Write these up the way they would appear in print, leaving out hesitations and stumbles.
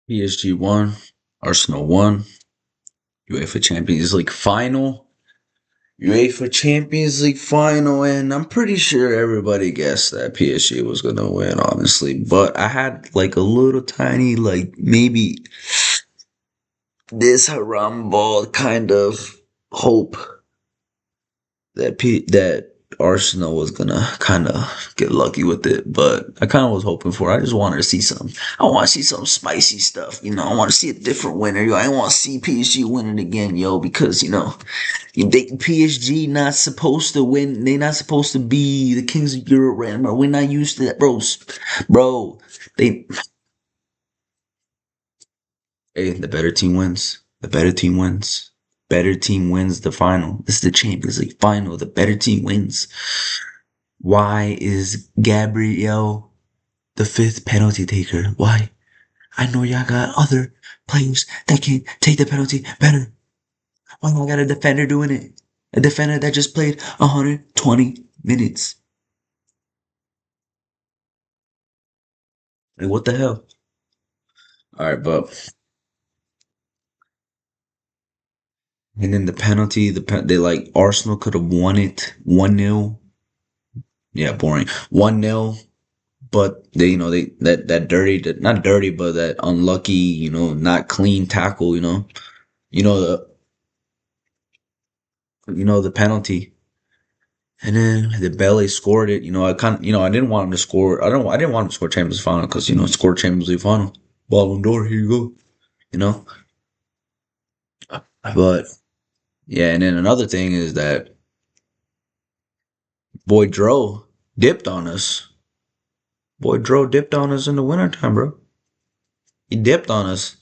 PSG won. Arsenal won. UEFA Champions League final. UEFA Champions League final, and I'm pretty sure everybody guessed that PSG was gonna win, honestly. But I had like a little tiny, like maybe this haram ball kind of hope that Arsenal was gonna kind of get lucky with it, but I kind of was hoping for. I just wanted to see some. I want to see some spicy stuff. I want to see a different winner. Yo, I want to see PSG winning again, yo, because PSG not supposed to win. They not supposed to be the kings of Europe right now. We're not used to that, bro. They Hey, the better team wins. The better team wins. Better team wins the final. This is the Champions League final. The better team wins. Why is Gabriel the fifth penalty taker? Why? I know y'all got other players that can take the penalty better. Why y'all got a defender doing it? A defender that just played 120 minutes. Like, what the hell? All right, but and then the penalty, they like Arsenal could have won it 1-0. Yeah, boring. 1-0. But they, that dirty, not dirty, but that unlucky, not clean tackle, you know the, the penalty, and then the Belly scored it. I didn't want him to score. I didn't want him to score Champions League final because score Champions League final, Ballon d'Or. Here you go, you know. But yeah, and then another thing is that boy Dro dipped on us. Boy Dro dipped on us in the wintertime, bro. He dipped on us.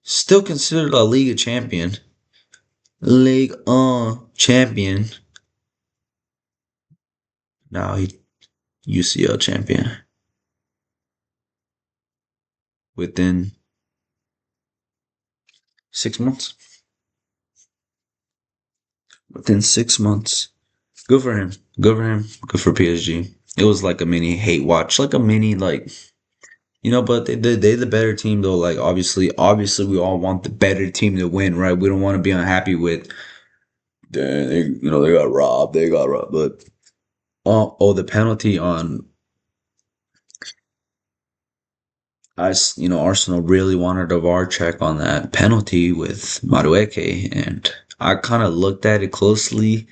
Still considered a League champion. League champion. Now he UCL champion within 6 months. Within 6 months. Good for him. Good for him. Good for PSG. It was like a mini hate watch, like a mini but they the better team though. Like obviously we all want the better team to win, right? We don't want to be unhappy with they got robbed, but the penalty on us, Arsenal really wanted a VAR check on that penalty with Madueke, and I kind of looked at it closely.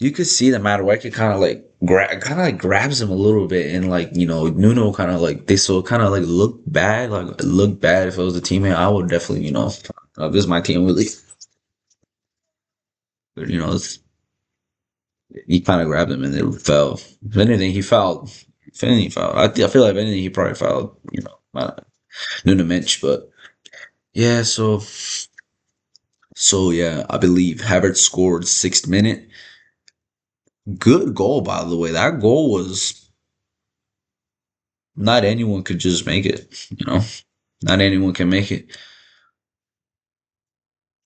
You could see that Madueke kind of like grabs him a little bit, and Nuno kind of like they so kind of like look bad. If it was a teammate, I would definitely if this is my team, really, but he kind of grabbed him and it fell. If anything, he fouled. If anything, he fouled. I feel like if anything, he probably fouled. Nuno Mensch, but yeah. So yeah, I believe Havertz scored 6th minute. Good goal, by the way. That goal was not anyone could just make it. Not anyone can make it.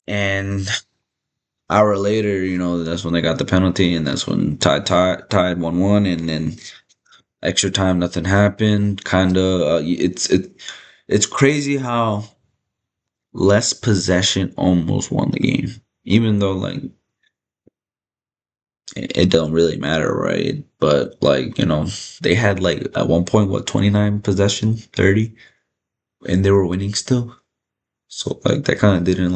And hour later, that's when they got the penalty, and that's when tied 1-1, and then extra time, nothing happened. Kind of, it's crazy how less possession almost won the game, even though it don't really matter, right? But they had at one point 29 possession, 30, and they were winning still. So that kind of didn't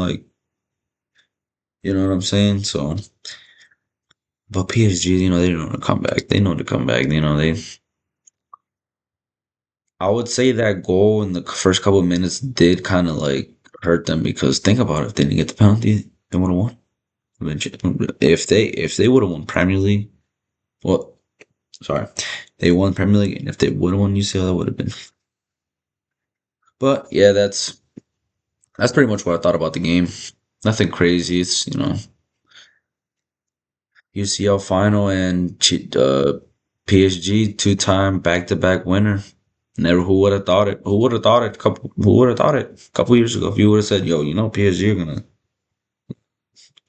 you know what I'm saying? So, but PSG, they know to come back. They know to come back. I would say that goal in the first couple of minutes did kind of hurt them, because think about it, if they didn't get the penalty, they would have won. If they would have won Premier League, well, sorry, they won Premier League, and if they would have won UCL, that would have been. But yeah, that's pretty much what I thought about the game. Nothing crazy. It's UCL final and PSG 2-time back-to-back winner. Never. Who would have thought it? Who would have thought it? Who would have thought it? A couple years ago, if you would have said, "Yo, PSG are gonna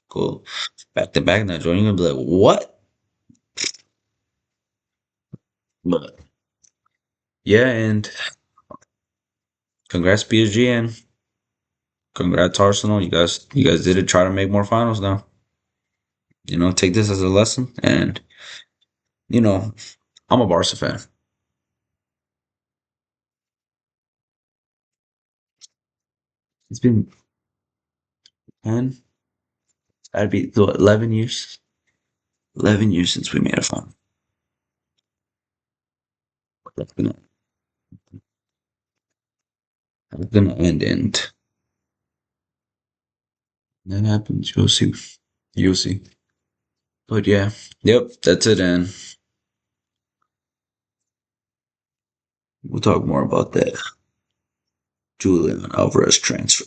go back to back now," you're gonna be like, "What?" But yeah, and Congrats PSG and congrats Arsenal. You guys did it. Try to make more finals now. Take this as a lesson. And you know, I'm a Barca fan. It's been 10. That'd be 11 years. 11 years since we made a final. That's gonna end, and that happens. You'll see. You'll see. But yeah, yep, that's it. And we'll talk more about that Julian Alvarez transfer.